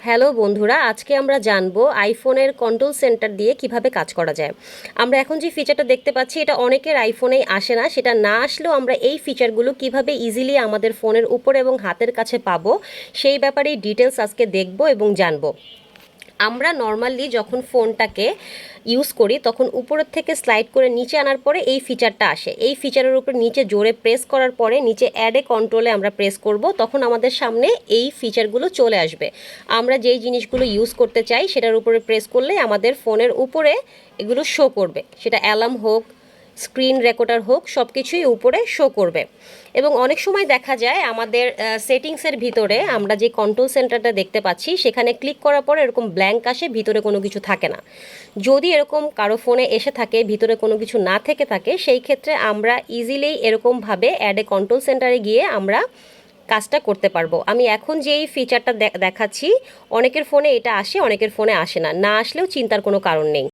Hello বন্ধুরা, আজকে আমরা জানবো আইফোনের কন্ট্রোল সেন্টার দিয়ে কিভাবে কাজ করা যায়। আমরা এখন যে ফিচারটা দেখতে পাচ্ছি এটা অনেকের আইফোনেই আসে না। সেটা না আসলেও আমরা এই ফিচারগুলো কিভাবে ইজিলি আমাদের ফোনের উপর এবং হাতের কাছে পাবো সেই ব্যাপারেই ডিটেলস আজকে দেখবো এবং জানবো। আমরা নর্মালি যখন ফোনটাকে ইউজ করি তখন উপরের থেকে স্লাইড করে নিচে আনার পরে এই ফিচারটা আসে। এই ফিচারের উপর নিচে জোরে প্রেস করার পরে নিচে অ্যাড এ কন্ট্রোলে আমরা প্রেস করব, তখন আমাদের সামনে এই ফিচারগুলো চলে আসবে। আমরা যেই জিনিসগুলো ইউজ করতে চাই সেটার উপরে প্রেস করলে আমাদের ফোনের উপরে এগুলো শো করবে। সেটা অ্যালার্ম হোক, স্ক্রিন রেকর্ডার হোক, সব কিছুই উপরে শো করবে। এবং অনেক সময় দেখা যায় আমাদের সেটিংসের ভিতরে আমরা যে কন্ট্রোল সেন্টারটা দেখতে পাচ্ছি সেখানে ক্লিক করার পরে এরকম ব্ল্যাঙ্ক আসে, ভিতরে কোনো কিছু থাকে না। যদি এরকম কারো ফোনে এসে থাকে ভিতরে কোনো কিছু না থেকে থাকে, সেই ক্ষেত্রে আমরা ইজিলি এরকমভাবে অ্যাড এ কন্ট্রোল সেন্টারে গিয়ে আমরা কাজটা করতে পারবো। আমি এখন যেই ফিচারটা দেখাচ্ছি অনেকের ফোনে এটা আসে, অনেকের ফোনে আসে না। না আসলেও চিন্তার কোনো কারণ নেই।